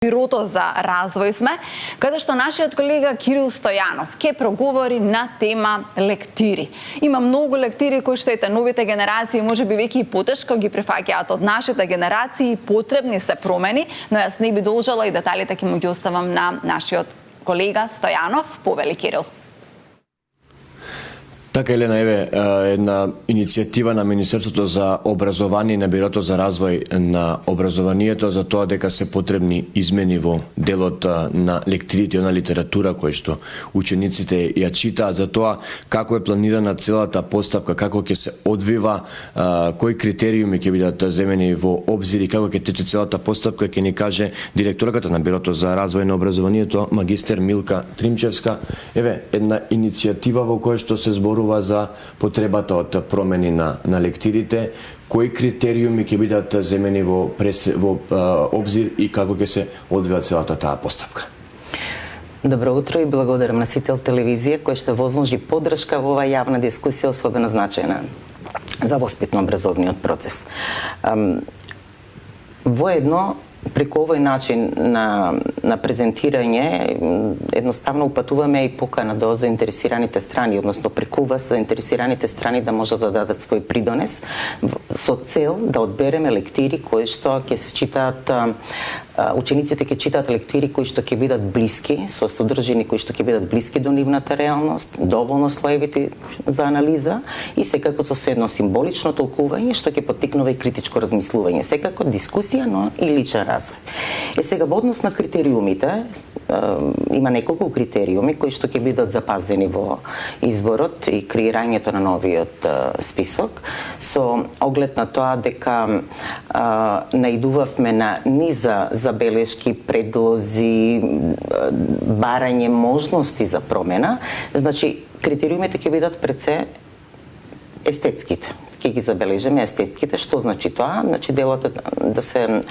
Бюрото за развој сме, каде што нашиот колега Кирил Стојанов ќе проговори на тема лектири. Има многу лектири кои што ете новите генерации можеби веќе и потешко ги прифаќаат од нашите генерации, потребни се промени, но јас не би должела и деталите ќе му ги оставам на нашиот колега Стојанов. Повели Кирил. Така, Елена, еве една иницијатива на Министерството за образование и на Бюрото за развој на образованието за тоа дека се потребни измени во делот на лектирите на литература кој што учениците ја читаат, за тоа како е планирана целата постапка, како ќе се одвива, кои критериуми ќе бидат земени во обзир и како ќе тече целата постапка, ќе ни каже директорката на Бюрото за развој на образованието магистер Милка Тримчевска. Еве една иницијатива во која што се зборува за потребата од промени на лектирите, кои критериуми ќе бидат земени во обзир и како ќе се одвива целата таа постапка. Добро утро и благодарам на Сител телевизија која ще возложи поддршка во оваа јавна дискусија, особено значајна за воспитно-образовниот процес. Воедно, преку овој начин на презентирање, едноставно упатуваме и покана до заинтересираните страни, односно преку вас заинтересираните страни да можат да дадат свој придонес со цел да одбереме лектири кои што ќе се читаат, учениците ќе читаат лектири кои што ќе бидат блиски, со содржини кои што ќе бидат блиски до нивната реалност, доволно слоевити за анализа и секако со едно символично толкување што ќе поттикнува и критичко размислување, секако дискусија, но и личен развој. Сега во однос на критериумите, има неколку критериуми кои што ќе бидат запазени во изборот и креирањето на новиот список, со оглед на тоа дека наидувавме на низа забелешки, предлози, барање можности за промена. Значи, критериумите ќе бидат пред се естетските. Ќе ги забележиме естетските. Што значи тоа? Значи делот да се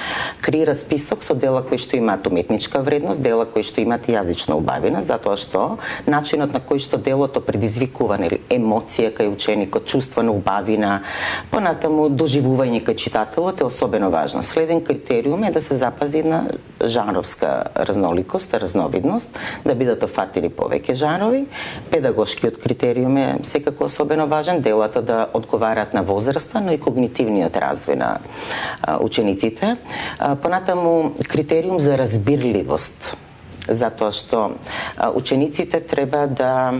креира список со дела кои што имаат уметничка вредност, дела кои што имаат јазична убавина, затоа што начинот на кој што делото предизвикува емоција кај ученикот, чувствена убавина, понатаму доживување кај читателот е особено важно. Следен критериум е да се запази на жанровска разноликост, разновидност, да бидат офатени повеќе жанрови. Педагошкиот критериум е секако особено важен, делата да одговараат на возраста, но и когнитивниот развој на учениците. Понатаму критериум за разбирливост, затоа што учениците треба да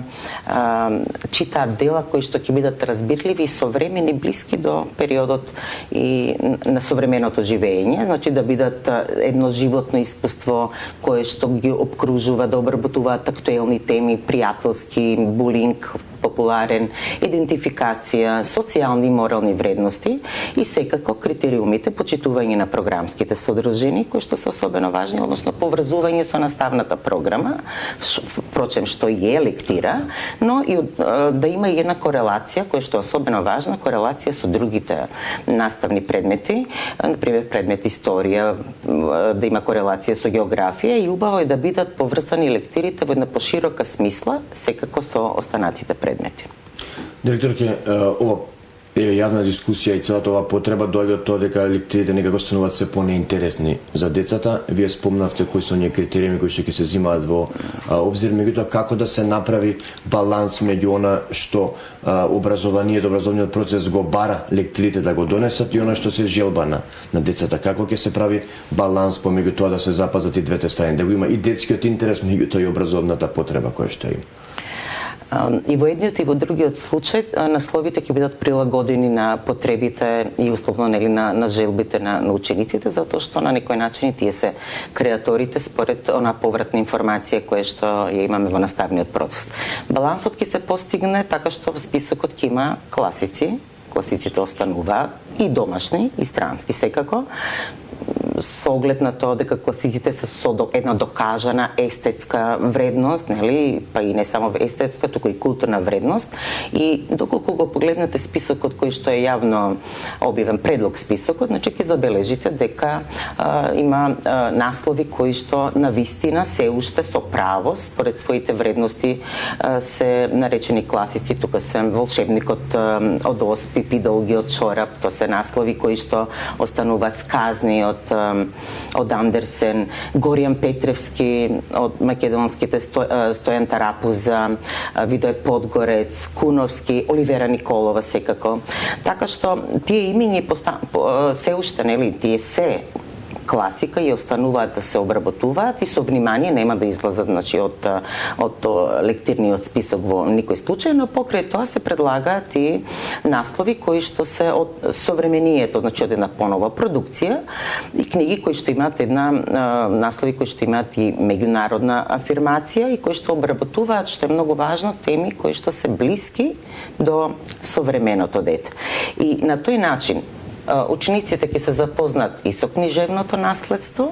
читаат дела кои што ќе бидат разбирливи и современи, блиски до периодот и на современото живење, значи да бидат едно животно искуство кое што ги обкружува, да обработуваат актуелни теми, пријателски, булинг, популарен, идентификација, социјални и морални вредности и секако критериумите почитување на програмските содржини кои што се особено важни, односно поврзување со наставната програма, впрочем што е лектира, но и да има и една корелација која што е особено важна, корелација со другите наставни предмети, например предмет историја, да има корелација со географија и убаво е да бидат поврзани лектирите во една поширока смисла, секако со останатите предмети. Директорке, ова е јавна дискусија и целата ова потреба доаѓа од тоа дека лектирите некако стануваат се понеинтересни за децата. Вие спомнавте кои се оние критериуми кои што ќе се земаат во обзир, меѓутоа како да се направи баланс меѓу она што образовниот процес го бара лектирите да го донесат и она што се желба на децата. Како ќе се прави баланс помеѓу тоа да се запазат и двете страни, да го има и детскиот интерес, меѓутоа и образовната потреба која што има. И во едниот и во другиот случај насловите ќе бидат прилагодени на потребите и условно на желбите на учениците, затоа што на некој начин тие се креаторите според она повратна информација која што ја имаме во наставниот процес. Балансот ќе се постигне така што во списокот ќе има класици, класиците остануваат и домашни и странски секако, со оглед на тоа дека класиците се со една докажана естетска вредност, нели, па и не само естетска, туку и културна вредност. И доколку го погледнете списокот кој што е јавно објавен, предлог списокот, значи ќе забележите дека има наслови кои што навистина се уште со право според своите вредности се наречени класици. Тука се Волшебникот од Ос, Пипи Долгиот чорап, тоа се наслови кои што остануваат сказни од од Андерсен, Горијан Петревски од македонските, Стојан Тарапуза, Видој Подгорец, Куновски, Оливера Николова секако. Така што тие имиња се уште, нели, тие се класика и остануваат да се обработуваат и со внимание нема да излазат, значи, од лектирниот список во никој случај, но покрај тоа се предлагаат и наслови кои што се од современието, значи од една понова продукција и книги кои што имаат наслови кои што имаат и меѓународна афирмација и кои што обработуваат, што е многу важно, теми кои што се блиски до современото дете. И на тој начин учениците ќе се запознат и со книжевното наследство,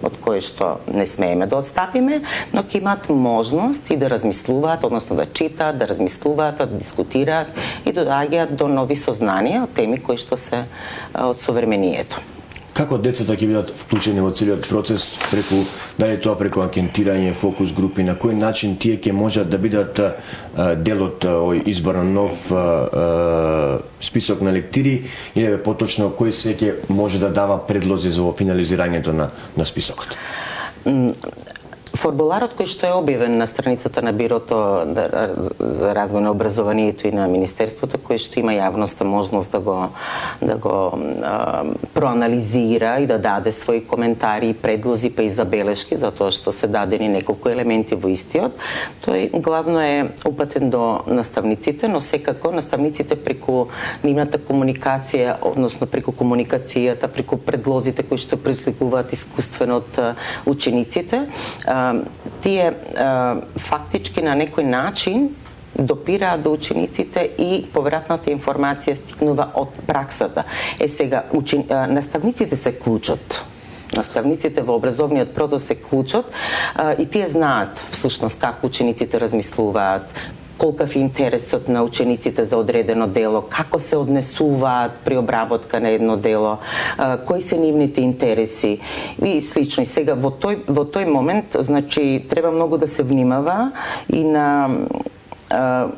од кое што не смееме да отстапиме, но ќе имаат можност и да размислуваат, односно да читаат, да размислуваат, да дискутираат и доаѓаат до нови сознанија од теми кои што се од современието. Како децата ќе бидат вклучени во целиот процес, дали тоа преку анкетирање, фокус групи, на кој начин тие ќе можат да бидат дел од овој избор на нов список на лектири, или поточно кој се ќе може да дава предлози за финализирањето на списокот? Формуларот кој што е објавен на страницата на Бирото за развој на образованието и на Министерството, кој што има јавноста можност да го проанализира и да даде своји коментари и предлози па и забелешки, затоа што се дадени неколку елементи во истиот, тој главно е упатен до наставниците, но секако наставниците преку нивната комуникација, односно преку комуникацијата, преку предлозите кои што произлегуваат искуствено од учениците, тие фактички на некој начин допираат до учениците и повратната информација стигнува од праксата. Сега, наставниците се клучот. Наставниците во образовниот процес се клучот и тие знаат всушност како учениците размислуваат, колкав е интересот на учениците за одредено дело, како се однесуваат при обработка на едно дело, кои се нивните интереси и слично. И сега во тој момент, значи, треба многу да се внимава и на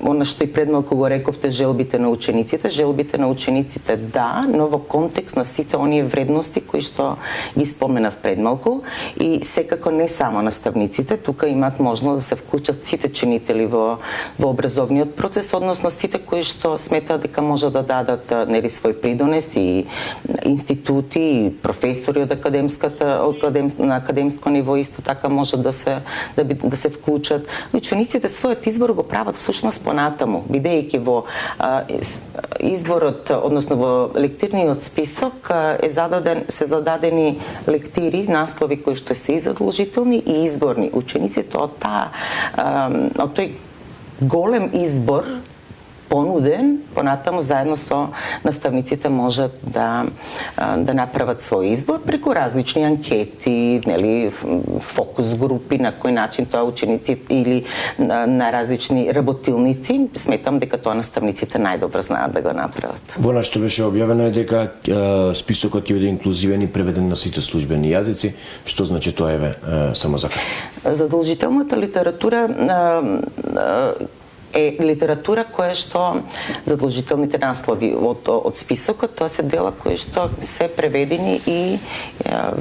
она што и предмалку го рековте, желбите на учениците. Желбите на учениците да, но во контекст на сите оние вредности кои што ги споменав предмалку и секако не само наставниците, тука имаат можност да се вклучат сите чинители во образовниот процес, односно сите кои што сметаат дека може да дадат нели свој придонес и институти и професори од на академско ниво исто така може да се вклучат. Учениците својот избор го прават всушност понатаму, бидејќи во изборот, односно во лектирниот список се зададени лектири, наслови кои што се и задолжителни и изборни. Учениците од тој голем избор понуден, понатаму заедно со наставниците можат да направат свој избор преку различни анкети, нели, фокус групи, на кој начин тоа ученици или на различни работилници. Сметам дека тоа наставниците најдобро знаат да го направат. Во она што беше објавено е дека списокот ќе биде инклузивен и преведен на сите службени јазици. Што значи тоа, еве, само за задолжителната литература е литература која што задолжителните наслови од списокот, тоа се дела кои што се преведени и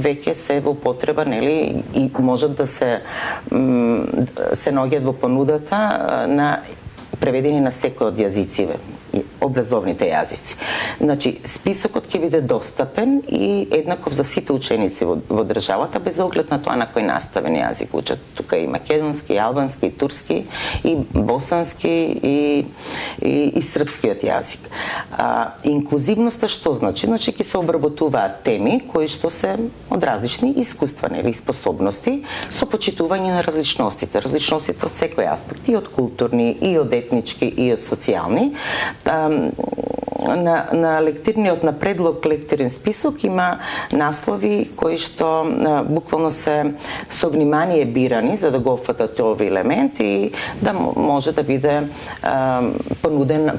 веќе се во употреба, нели, и можат да се наоѓаат во понудата на преведени на секој од јазиците, образовните јазици. Значи, списокот ќе биде достапен и еднаков за сите ученици во државата, без оглед на тоа на кој наставен јазик учат. Тука и македонски, и албански, и турски, и босански, и српскиот јазик. Инклузивноста што значи? Значи, ќе се обработуваат теми кои што се од различни искуства или способности со почитување на различностите. Различностите од секој аспект, и од културни, и од етнички, и од социјални. На лектирниот, на предлог лектирен список има наслови кои што буквално се со внимание бирани за да го опфатат овој елемент и да може да биде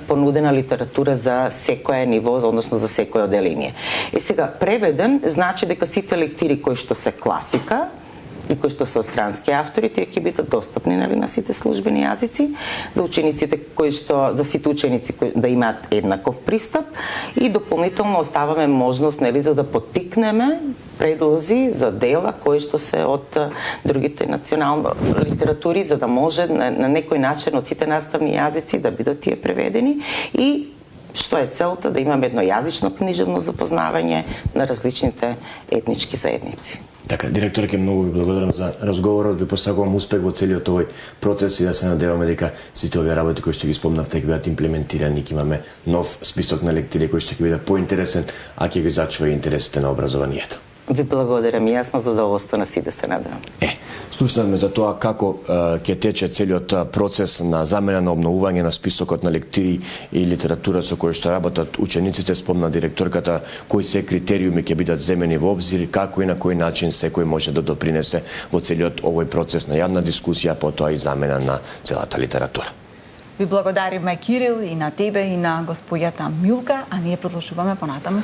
понудена литература за секое ниво, односно за секој оделение. И сега, преведен значи дека сите лектири кои што се класика и кои што се странски автори, тие ќе бидат достапни на сите службени јазици за учениците за сите ученици кои да имаат еднаков пристап и дополнително оставаме можност за да поттикнеме предлози за дела кои што се од другите национални литератури, за да може на некој начин од сите наставни јазици да бидат тие преведени и што е целта да имаме еднојазично книжевно запознавање на различните етнички заедници. Така, директорке, многу ви благодарам за разговорот, ви посакувам успех во целиот овој процес и да се надеваме дека сите овие работи кои што ги спомнавте ќе бидат имплементирани, ќе имаме нов список на лектири кој што ќе биде поинтересен, а ќе ги зачува интересите на образованието. Ви благодарам и јас на задоволство на сите се надевам. Слушнавме за тоа како ќе тече целиот процес на замена на обновување на списокот на лектири и литература со кои што работат учениците, спомна директорката, кои се критериуми ќе бидат земени во обзир, како и на кој начин секој може да допринесе во целиот овој процес на јавна дискусија, потоа и замена на целата литература. Ви благодариме, Кирил, и на тебе и на госпоѓата Милка, а ние продолжуваме понатаму